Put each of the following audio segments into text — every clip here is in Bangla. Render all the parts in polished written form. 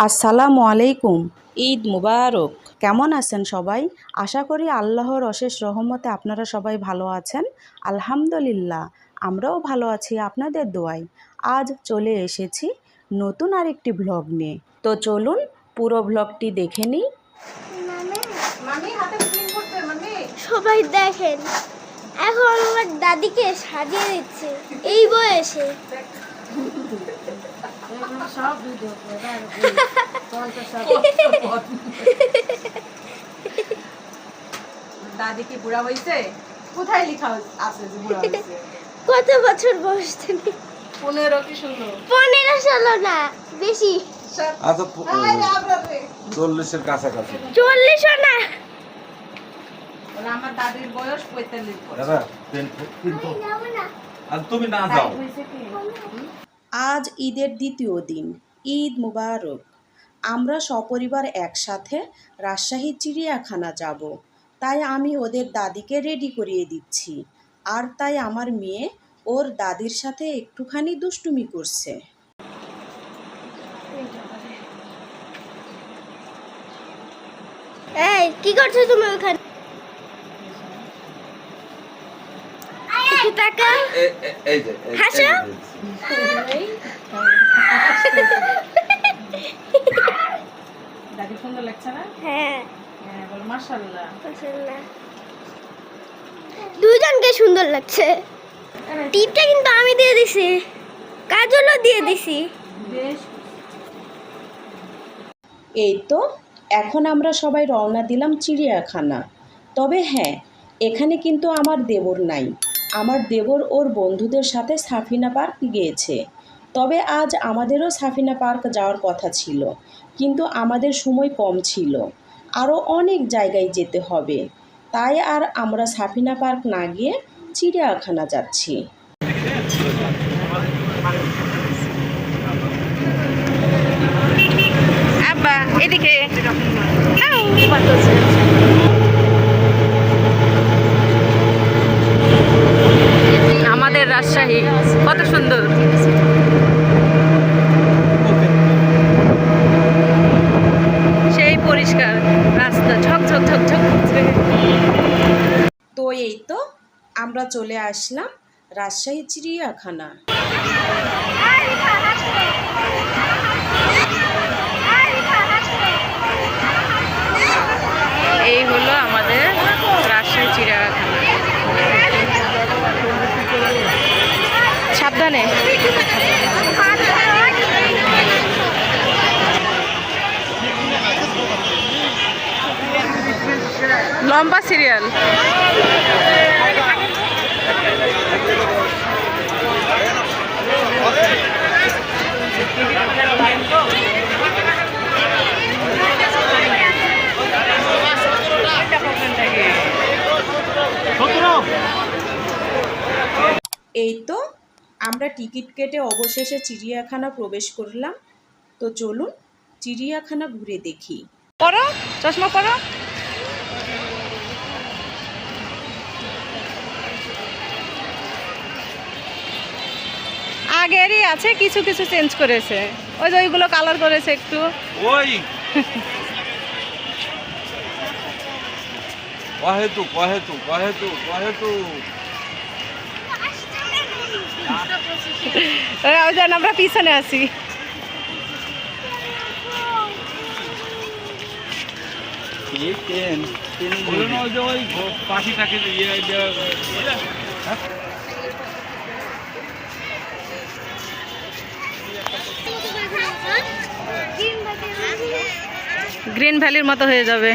আসসালামু আলাইকুম, ঈদ মুবারক। কেমন আছেন সবাই? আশা করি আল্লাহর অশেষ রহমতে আপনারা সবাই ভালো আছেন। আলহামদুলিল্লাহ, আমরাও ভালো আছি আপনাদের দোয়ায়। আজ চলে এসেছি নতুন আরেকটি ভ্লগ নিয়ে। তো চলুন পুরো ভ্লগটি দেখে নিই। সবাই দেখেন, এখন আমার দাদিকে সাজিয়ে দিচ্ছে এই বয়সে। দাদি কি বুড়া হইছে? কোথায় লেখা আছে যে বুড়া হইছে? কত বছর বয়স তুমি? 15 কি 16? 15-16 না, বেশি। আচ্ছা 40 এর কাছাকাছি। 40ও না। বলে আমার দাদির বয়স 45 বছর। দাদা কিন্তু আর তুমি না যাও। আজ ঈদের দ্বিতীয় দিন, ঈদ মুবারক। আমরা সপরিবার একসাথে রাজশাহী চিড়িয়াখানা যাব, তাই আমি ওদের দাদিকে রেডি করিয়ে দিচ্ছি। আর তাই আমার মেয়ে ওর দাদির সাথে একটুখানি দুষ্টুমি করছে। এই কি করছো তুমি ওখানে? একটু তাকা। এই যে হাসো। দাদি সুন্দর লাগছে না? হ্যাঁ, হ্যাঁ, বল মাশাআল্লাহ। মাশাআল্লাহ। দুইজনকে সুন্দর লাগছে। টিপটা কিন্তু আমি দিয়ে দিছি, কাজলও দিয়ে দিছি। বেশ। এই তো এখন আমরা সবাই রওনা দিলাম চিড়িয়াখানা। তবে হ্যাঁ, এখানে কিন্তু আমার দেবর নাই। আমার দেবর ওর বন্ধুদের সাথে সাফিনা পার্ক গিয়েছে। তবে আজ আমাদেরও সাফিনা পার্ক যাওয়ার কথা ছিল, কিন্তু আমাদের সময় কম ছিল, আরও অনেক জায়গায় যেতে হবে। তাই আর আমরা সাফিনা পার্ক না গিয়ে চিড়িয়াখানা যাচ্ছি। আব্বা এদিকে আমাদের রাজশাহী কত সুন্দর। সেই পরিষ্কার রাস্তা, ঝকঝক ঝকঝক করছে। তো এই তো আমরা চলে আসলাম রাজশাহী চিড়িয়াখানা। এই হলো আমাদের রাজশাহী চিড়িয়াখানা। সাবধানে। লম্বা সিরিয়াল। এই তো আমরা টিকিট কেটে অবশেষে চিড়িয়াখানা প্রবেশ করলাম। তো চলুন চিড়িয়াখানা ঘুরে দেখি। পরো, চশমা পরো। আগেরই আছে, কিছু কিছু চেঞ্জ করেছে। ওই যে ওইগুলো কালার করেছে একটু। ওই কহেতু ওই যে আমরা পিছনে আছি। পাখিটাকে গ্রিন ভ্যালির মতো হয়ে যাবে।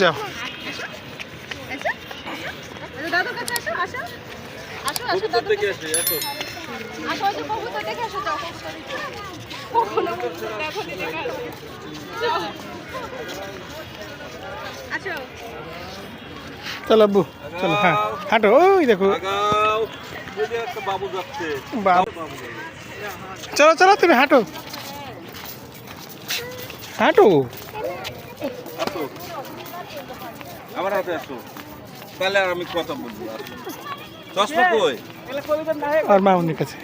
যাও। দাদুর কাছে আসো, আসো আসো আসো দাদুর কাছে আসো। আসো, ওই যে কবুতর দেখে আসো, যাও। কখনো কবুতর দেখো নি, দেখা যাও। আসো চলো আব্বু চলো, হ্যাঁ হাঁটো, ওই দেখো আগাও। ওই যে একটা বাবু যাচ্ছে। বাবু। চলো চলো তুমি হাঁটো হাঁটো। আসো আমার হাতে আসো, তাহলে আর আমি কথা বলবো। আসো। চশমা কই? আর মামুনির কাছে।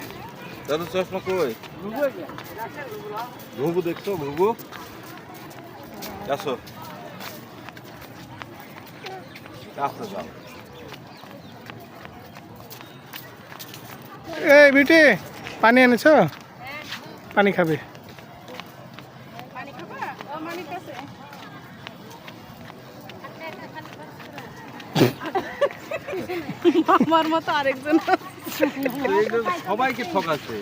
দাদু চশমা কই? ঘুঘু দেখছো? ঘুঘু আসো, আসো যাও। এই বিটি পানি এনেছো? পানি খাবে? পানি খাবা? ও মানিক কাছে আমার মতো আরেকজন সবাইকে ঠকাচ্ছে।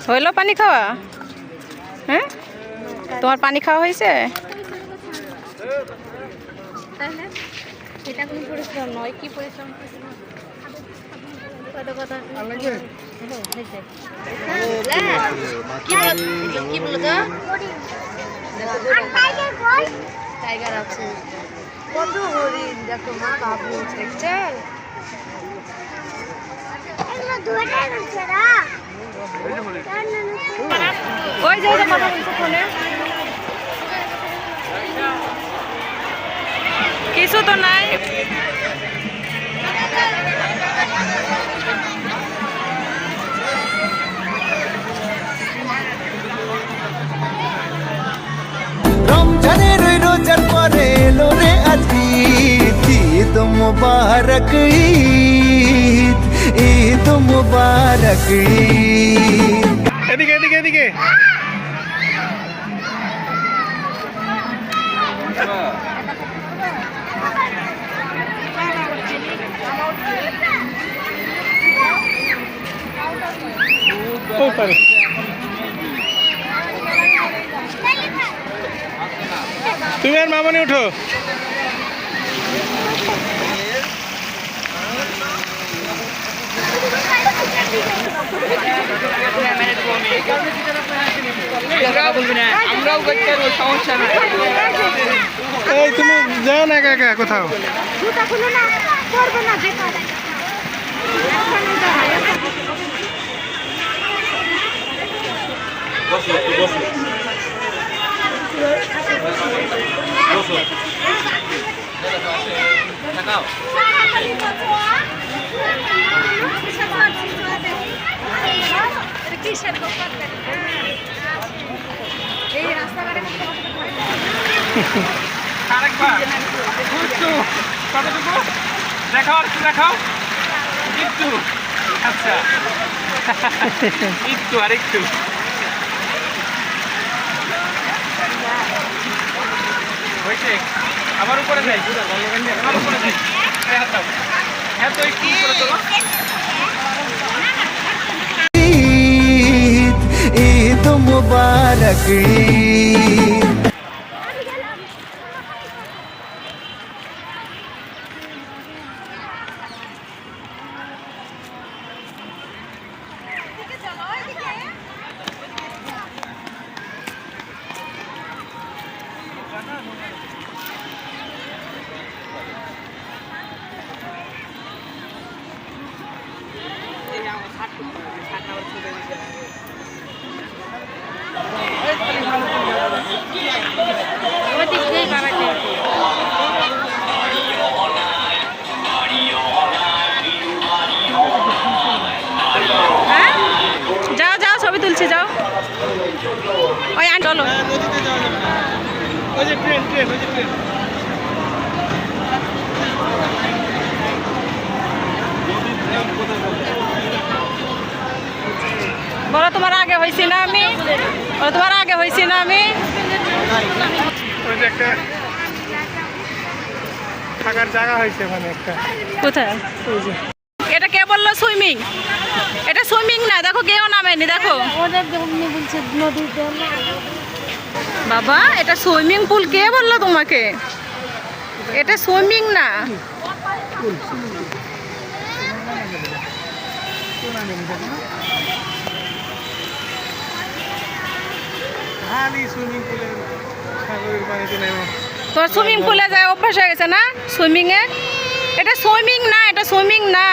হইলো পানি খাওয়া? হ্যাঁ, তোমার পানি খাওয়া হয়েছে? এটা কোনো পরিশ্রম নয়, কি পরিশ্রম? কথা কথা কি বলো তো? টাইগার আছে, কত হরিণ দেখো মা, বাবু দেখছেন? ওই যে কথা বলছো ফোনে, কিছু তো নাই। রমজানের ওই রোজার পরে এলো রে আজ ঈদ, ঈদ মুবারক ঈদ, ঈদ মুবারক ঈদ। এদিকে এদিকে এদিকে। ওই পারে। তুমি আর মামনি উঠো। এই তুমি যাও না একা একা কোথাও। বসো একটু বসো, বসো। দেখাও। আরেকবার একটু কতটুকু দেখাও, একটু দেখাও, একটু। আচ্ছা একটু আর একটু। হয়েছে? আমার উপরে যাই, আমার উপরে যাই। হাত দাও, হ্যাঁ তো একটু উপরে তোলো। ঈদ, ঈদ মুবারক ঈদ। হ্যাঁ, যাও যাও, ছবি তুলছি, যাও। ওই চলো। নদীতে যাওয়া যাবে না। ওই যে ট্রেন, ট্রেন, ওই যে ট্রেন। বলো তোমার আগে হয়েছি না আমি? বলো তোমার আগে হয়েছি না আমি? ওই যে একটা থাকার জায়গা হয়েছে মানে একটা। কোথায়? ওই যে এটা কে বললো সুইমিং? এটা সুইমিং না, দেখো কেউ নামেনি, দেখো বাবা, এটা সুইমিং পুল। কে বললো তোমাকে? এটা সুইমিং না। সুইমিং পুলের সাগরের পানিতে নেমে তোর সুইমিং পুলে যায় অভ্যাস হয়ে গেছে না সুইমিং এ? এটা সুইমিং না, এটা সুইমিং না।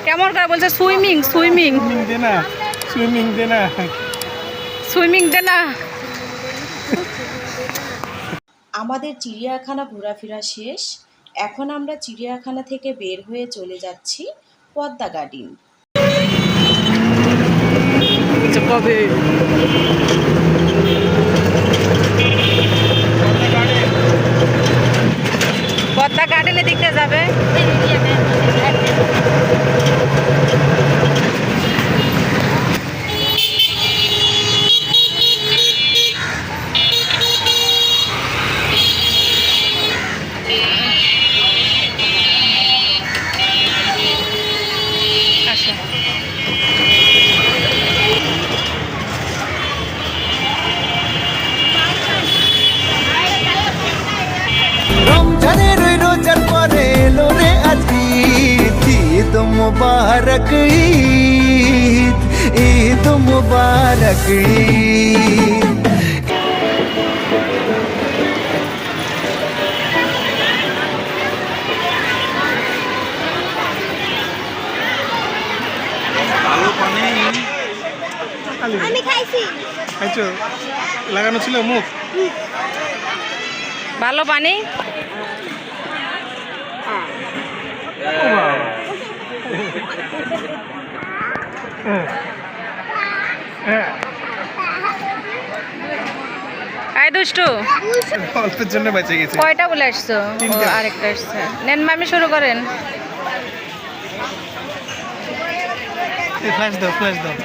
কেমন করে বলছে সুইমিং সুইমিং দে না, সুইমিং দে না। সুইমিং দে না। আমাদের চিড়িয়াখানা ঘোরাফেরা শেষ। এখন আমরা চিড়িয়াখানা থেকে বের হয়ে চলে যাচ্ছি পদ্মা গার্ডেন। কবে পদ্মা গার্ডেনে দেখতে যাবে। আচ্ছা রমজানের ওই রোজার পরে এলো রে আজ ঈদ, ঈদ মুবারক ঈদ, ঈদ মুবারক ঈদ। ভালো পানি আমি খাইছি। খাইছো? লাগানো ছিল মুখ? ভালো পানি। এই দুষ্টু অল্পের জন্য বেঁচে গেছে। কয়টা বলে আসছো? ও তিনটা। আরেকটা আসছে। নেন মামি শুরু করেন। ফ্ল্যাশ দাও, ফ্ল্যাশ দাও।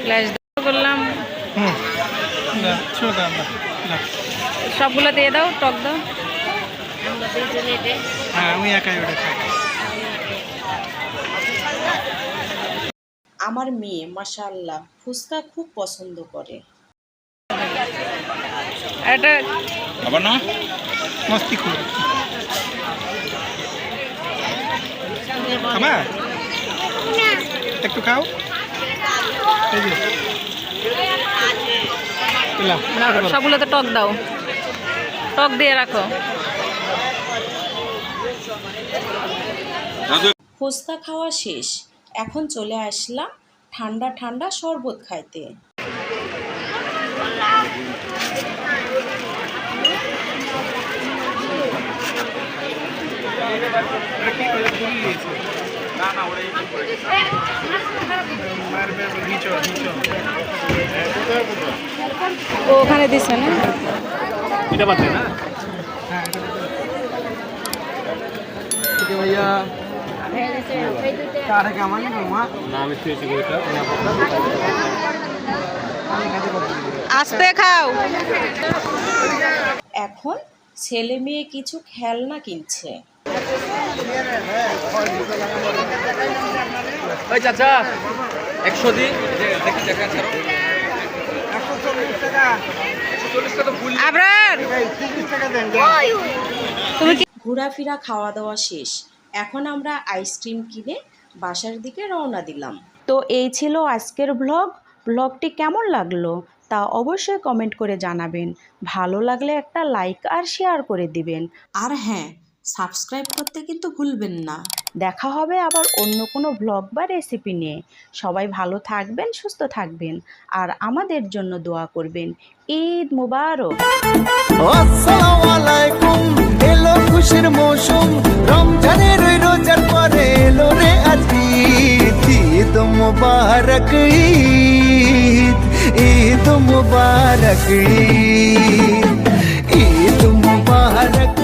ফ্ল্যাশ করলাম। হুম, না শুরু কর আমরা। না, সবগুলো দিয়ে দাও, টক দাও। হ্যাঁ আমি একাই ওটা খাই। আমার মেয়ে মাশাআল্লাহ ফুচকা খুব পছন্দ করে। এটা আবার না মস্তি খুব। আমার একটু খাও। এই যে পেলাম। সবগুলোতে টক দাও, টক দিয়ে রাখো। ফুচকা খাওয়া শেষ। এখন চলে আসলাম ঠান্ডা ঠান্ডা শরবত খাইতে। ও ওখানে দিছে না? এটা বাদে না? भैया আস্তে খাও। এখন ছেলে মেয়ে কিছু খেলনা কিনছে। ওই চাচা 100 দি। আবরার তুমি কি ঘোরাফেরা খাওয়া দাওয়া শেষ। এখন আমরা আইসক্রিম কিনে বাসার দিকে রওনা দিলাম। তো এই ছিল আজকের ব্লগটি কেমন লাগলো তা অবশ্যই কমেন্ট করে জানাবেন। ভালো লাগলে একটা লাইক আর শেয়ার করে দিবেন। আর হ্যাঁ, সাবস্ক্রাইব করতে কিন্তু ভুলবেন না। দেখা হবে আবার অন্য কোনো ব্লগ বা রেসিপি নিয়ে। সবাই ভালো থাকবেন, সুস্থ থাকবেন আর আমাদের জন্য দোয়া করবেন। ঈদ মুবারক। আসসালামু আলাইকুম, এলো খুশির মৌসুম, রমজানের ওই রোজার পরে এলো রে আজ ঈদ, ঈদ মুবারক ঈদ, ঈদ মুবারক ঈদ, ঈদ মুবারক।